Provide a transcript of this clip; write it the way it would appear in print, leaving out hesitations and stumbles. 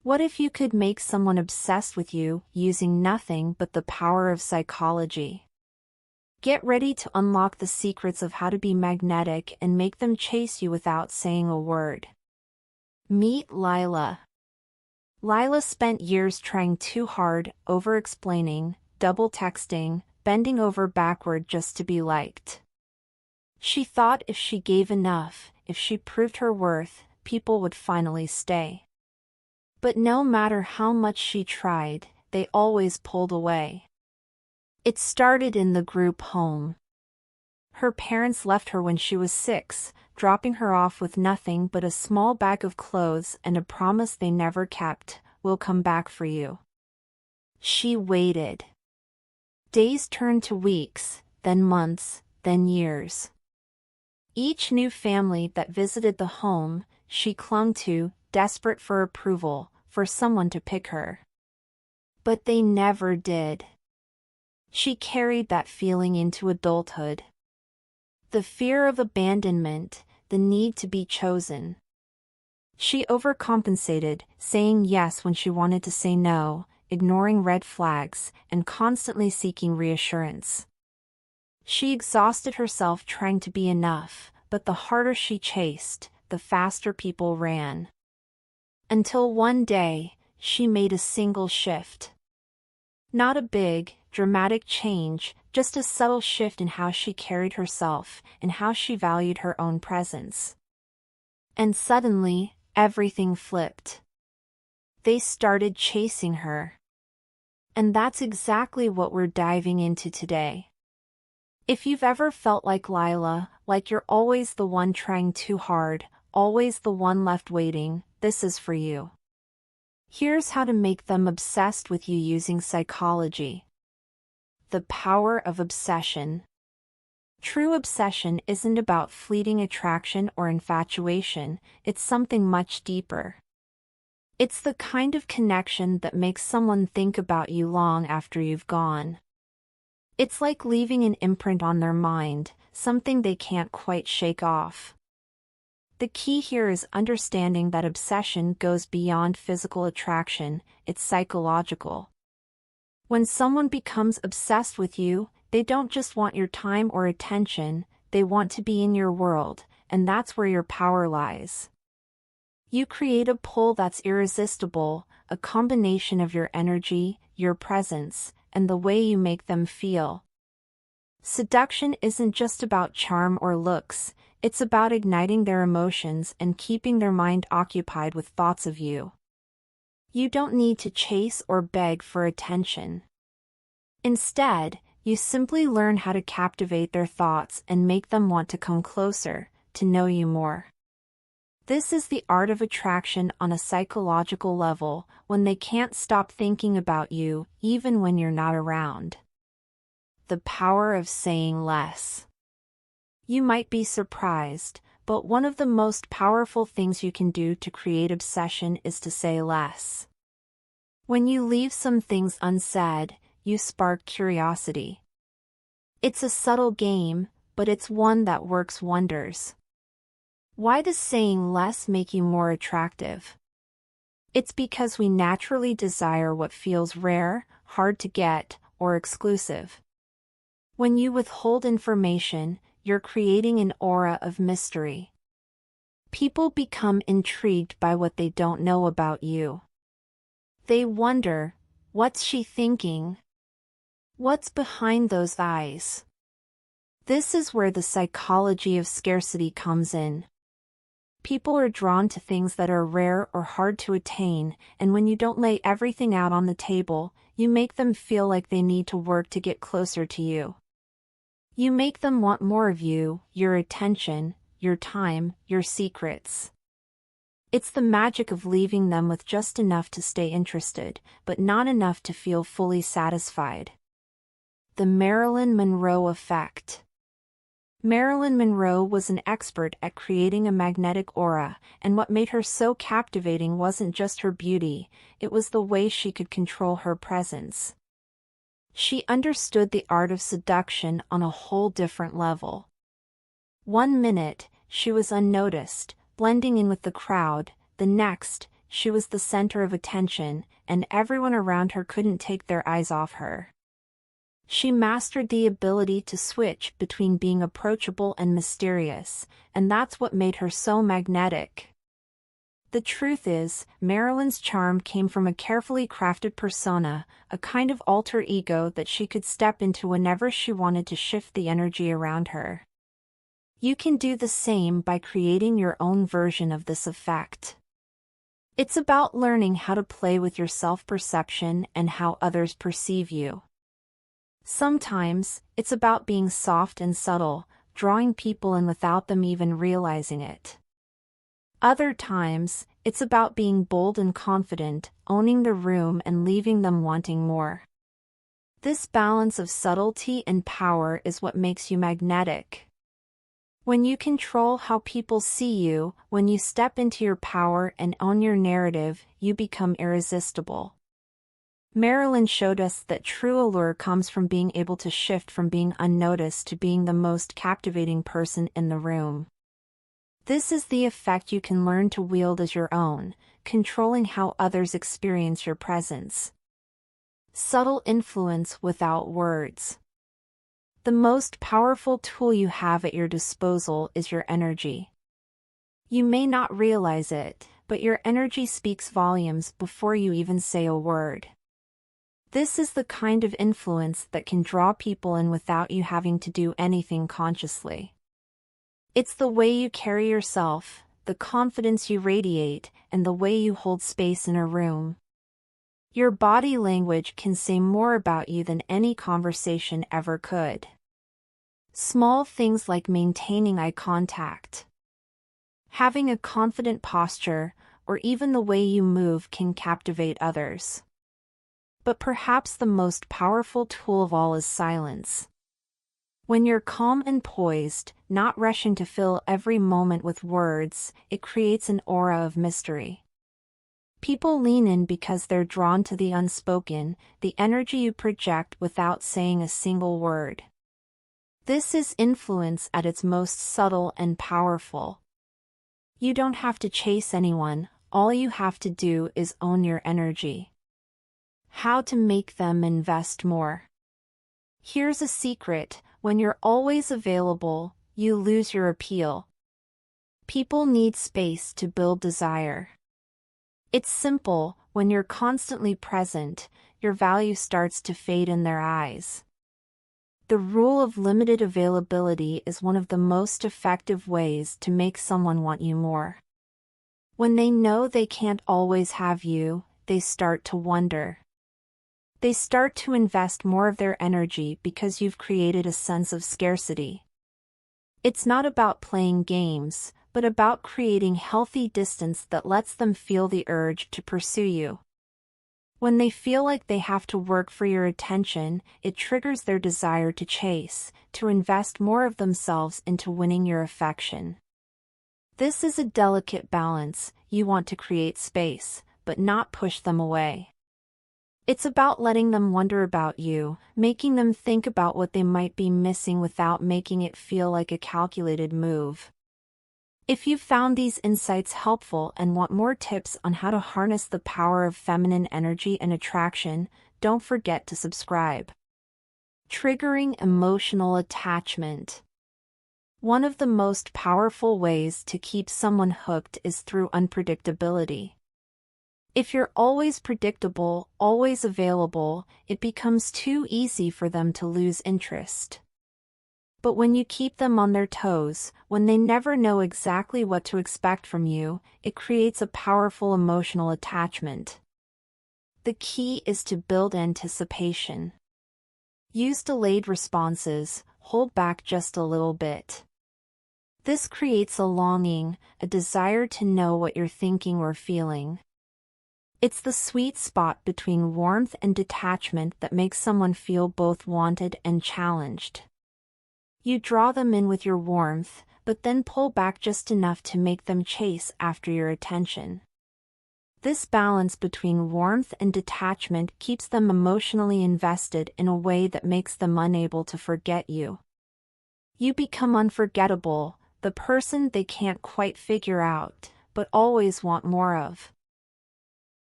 What if you could make someone obsessed with you using nothing but the power of psychology? Get ready to unlock the secrets of how to be magnetic and make them chase you without saying a word. Meet Lila. Lila spent years trying too hard, over-explaining, double-texting, bending over backward just to be liked. She thought if she gave enough, if she proved her worth, people would finally stay. But no matter how much she tried, they always pulled away. It started in the group home. Her parents left her when she was 6, dropping her off with nothing but a small bag of clothes and a promise they never kept: "We'll come back for you." She waited. Days turned to weeks, then months, then years. Each new family that visited the home, she clung to, desperate for approval, for someone to pick her. But they never did. She carried that feeling into adulthood. The fear of abandonment, the need to be chosen. She overcompensated, saying yes when she wanted to say no, ignoring red flags, and constantly seeking reassurance. She exhausted herself trying to be enough, but the harder she chased, the faster people ran. Until one day, she made a single shift. Not a big, dramatic change, just a subtle shift in how she carried herself and how she valued her own presence. And suddenly, everything flipped. They started chasing her. And that's exactly what we're diving into today. If you've ever felt like Lila, like you're always the one trying too hard, always the one left waiting, this is for you. Here's how to make them obsessed with you using psychology. The power of obsession. True obsession isn't about fleeting attraction or infatuation, it's something much deeper. It's the kind of connection that makes someone think about you long after you've gone. It's like leaving an imprint on their mind, something they can't quite shake off. The key here is understanding that obsession goes beyond physical attraction, it's psychological. When someone becomes obsessed with you, they don't just want your time or attention, they want to be in your world, and that's where your power lies. You create a pull that's irresistible, a combination of your energy, your presence, and the way you make them feel. Seduction isn't just about charm or looks, it's about igniting their emotions and keeping their mind occupied with thoughts of you. You don't need to chase or beg for attention. Instead, you simply learn how to captivate their thoughts and make them want to come closer, to know you more. This is the art of attraction on a psychological level, when they can't stop thinking about you, even when you're not around. The power of saying less. You might be surprised, but one of the most powerful things you can do to create obsession is to say less. When you leave some things unsaid, you spark curiosity. It's a subtle game, but it's one that works wonders. Why does saying less make you more attractive? It's because we naturally desire what feels rare, hard to get, or exclusive. When you withhold information, you're creating an aura of mystery. People become intrigued by what they don't know about you. They wonder, what's she thinking? What's behind those eyes? This is where the psychology of scarcity comes in. People are drawn to things that are rare or hard to attain, and when you don't lay everything out on the table, you make them feel like they need to work to get closer to you. You make them want more of you, your attention, your time, your secrets. It's the magic of leaving them with just enough to stay interested, but not enough to feel fully satisfied. The Marilyn Monroe effect. Marilyn Monroe was an expert at creating a magnetic aura, and what made her so captivating wasn't just her beauty, it was the way she could control her presence. She understood the art of seduction on a whole different level. One minute, she was unnoticed, blending in with the crowd, the next, she was the center of attention, and everyone around her couldn't take their eyes off her. She mastered the ability to switch between being approachable and mysterious, and that's what made her so magnetic. The truth is, Marilyn's charm came from a carefully crafted persona, a kind of alter ego that she could step into whenever she wanted to shift the energy around her. You can do the same by creating your own version of this effect. It's about learning how to play with your self-perception and how others perceive you. Sometimes, it's about being soft and subtle, drawing people in without them even realizing it. Other times, it's about being bold and confident, owning the room and leaving them wanting more. This balance of subtlety and power is what makes you magnetic. When you control how people see you, when you step into your power and own your narrative, you become irresistible. Marilyn showed us that true allure comes from being able to shift from being unnoticed to being the most captivating person in the room. This is the effect you can learn to wield as your own, controlling how others experience your presence. Subtle influence without words. The most powerful tool you have at your disposal is your energy. You may not realize it, but your energy speaks volumes before you even say a word. This is the kind of influence that can draw people in without you having to do anything consciously. It's the way you carry yourself, the confidence you radiate, and the way you hold space in a room. Your body language can say more about you than any conversation ever could. Small things like maintaining eye contact, having a confident posture, or even the way you move can captivate others. But perhaps the most powerful tool of all is silence. When you're calm and poised, not rushing to fill every moment with words, it creates an aura of mystery. People lean in because they're drawn to the unspoken, the energy you project without saying a single word. This is influence at its most subtle and powerful. You don't have to chase anyone, all you have to do is own your energy. How to make them invest more. Here's a secret: when you're always available, you lose your appeal. People need space to build desire. It's simple: when you're constantly present, your value starts to fade in their eyes. The rule of limited availability is one of the most effective ways to make someone want you more. When they know they can't always have you, they start to wonder. They start to invest more of their energy because you've created a sense of scarcity. It's not about playing games, but about creating healthy distance that lets them feel the urge to pursue you. When they feel like they have to work for your attention, it triggers their desire to chase, to invest more of themselves into winning your affection. This is a delicate balance. You want to create space, but not push them away. It's about letting them wonder about you, making them think about what they might be missing without making it feel like a calculated move. If you've found these insights helpful and want more tips on how to harness the power of feminine energy and attraction, don't forget to subscribe. Triggering emotional attachment. One of the most powerful ways to keep someone hooked is through unpredictability. If you're always predictable, always available, it becomes too easy for them to lose interest. But when you keep them on their toes, when they never know exactly what to expect from you, it creates a powerful emotional attachment. The key is to build anticipation. Use delayed responses, hold back just a little bit. This creates a longing, a desire to know what you're thinking or feeling. It's the sweet spot between warmth and detachment that makes someone feel both wanted and challenged. You draw them in with your warmth, but then pull back just enough to make them chase after your attention. This balance between warmth and detachment keeps them emotionally invested in a way that makes them unable to forget you. You become unforgettable, the person they can't quite figure out, but always want more of.